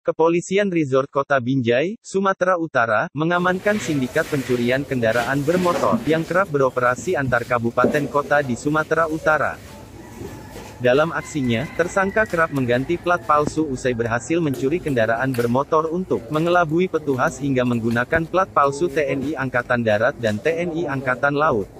Kepolisian Resort Kota Binjai, Sumatera Utara, mengamankan sindikat pencurian kendaraan bermotor, yang kerap beroperasi antar kabupaten kota di Sumatera Utara. Dalam aksinya, tersangka kerap mengganti plat palsu usai berhasil mencuri kendaraan bermotor untuk mengelabui petugas hingga menggunakan plat palsu TNI Angkatan Darat dan TNI Angkatan Laut.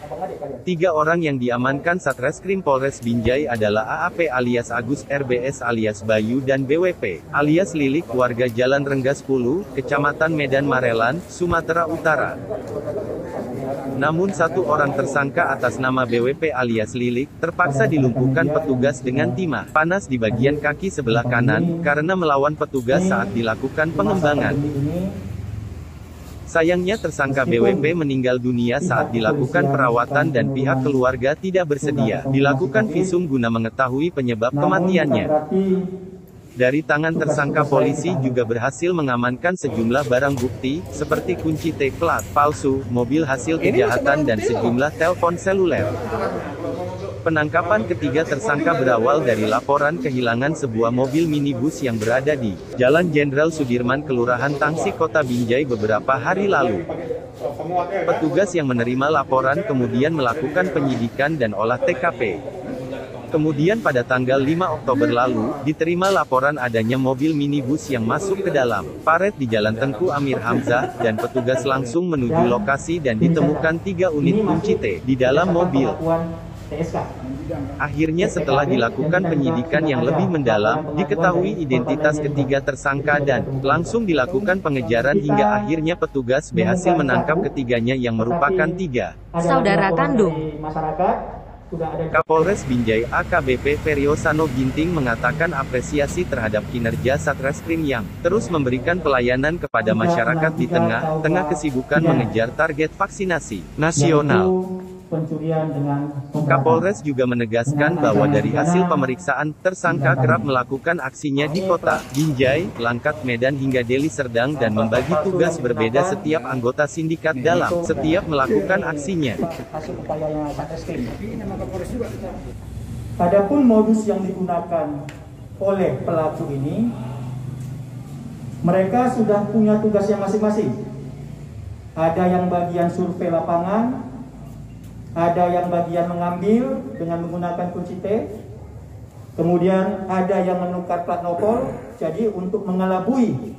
3 orang yang diamankan Satreskrim Polres Binjai adalah AAP alias Agus, RBS alias Bayu dan BWP alias Lilik warga Jalan Renggas 10, Kecamatan Medan Marelan, Sumatera Utara. Namun 1 orang tersangka atas nama BWP alias Lilik, terpaksa dilumpuhkan petugas dengan timah panas di bagian kaki sebelah kanan, karena melawan petugas saat dilakukan pengembangan. Sayangnya tersangka BWP meninggal dunia saat dilakukan perawatan dan pihak keluarga tidak bersedia dilakukan visum guna mengetahui penyebab kematiannya. Dari tangan tersangka polisi juga berhasil mengamankan sejumlah barang bukti, seperti kunci T plat palsu, mobil hasil kejahatan dan sejumlah telepon seluler. Penangkapan ketiga tersangka berawal dari laporan kehilangan sebuah mobil minibus yang berada di Jalan Jenderal Sudirman Kelurahan Tangsi Kota Binjai beberapa hari lalu. Petugas yang menerima laporan kemudian melakukan penyidikan dan olah TKP. Kemudian pada tanggal 5 Oktober lalu, diterima laporan adanya mobil minibus yang masuk ke dalam paret di Jalan Tengku Amir Hamzah, dan petugas langsung menuju lokasi dan ditemukan 3 unit kunci T di dalam mobil. Akhirnya setelah dilakukan penyidikan yang lebih mendalam, diketahui identitas ketiga tersangka dan langsung dilakukan pengejaran hingga akhirnya petugas berhasil menangkap ketiganya yang merupakan 3 saudara kandung. Kapolres Binjai AKBP Periosano Ginting mengatakan apresiasi terhadap kinerja Satreskrim yang terus memberikan pelayanan kepada masyarakat di tengah kesibukan mengejar target vaksinasi nasional. Kapolres juga menegaskan bahwa dari hasil pemeriksaan, tersangka kerap melakukan aksinya di kota Binjai, Langkat, Medan hingga Deli Serdang dan membagi tugas berbeda setiap anggota sindikat dalam setiap melakukan aksinya. Adapun modus yang digunakan oleh pelaku ini, mereka sudah punya tugas yang masing-masing. Ada yang bagian survei lapangan, ada yang bagian mengambil dengan menggunakan kunci T, kemudian ada yang menukar plat nopol. Jadi untuk mengelabui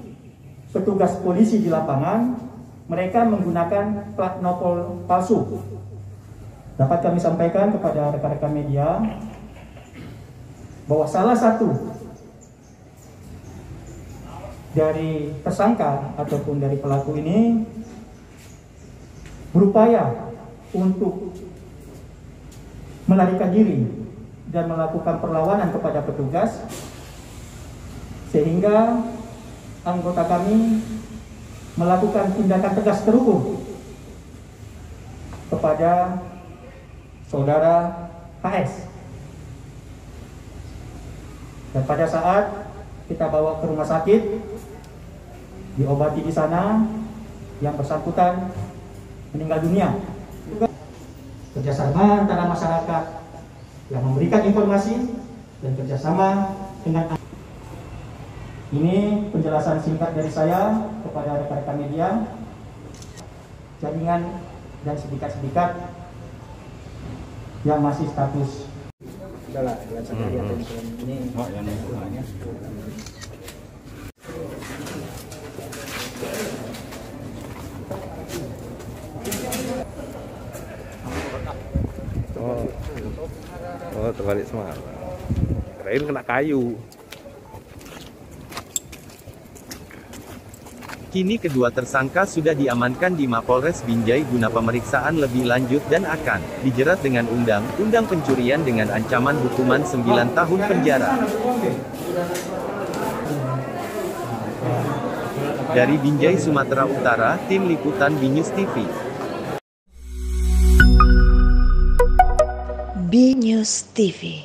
petugas polisi di lapangan, mereka menggunakan plat nopol palsu. Dapat kami sampaikan kepada rekan-rekan media bahwa salah satu dari tersangka ataupun dari pelaku ini berupaya untuk melarikan diri dan melakukan perlawanan kepada petugas, sehingga anggota kami melakukan tindakan tegas terukur kepada saudara HS. Dan pada saat kita bawa ke rumah sakit, diobati di sana, yang bersangkutan meninggal dunia. Kerjasama antara masyarakat yang memberikan informasi dan kerjasama dengan ini penjelasan singkat dari saya kepada rekan-rekan media. Jaringan dan sindikat-sindikat yang masih status Oh, terbalik semangat. Kirain kena kayu. Kini kedua tersangka sudah diamankan di Mapolres Binjai guna pemeriksaan lebih lanjut dan akan dijerat dengan undang-undang pencurian dengan ancaman hukuman 9 tahun penjara. Dari Binjai, Sumatera Utara, Tim Liputan BNews TV. BNews TV.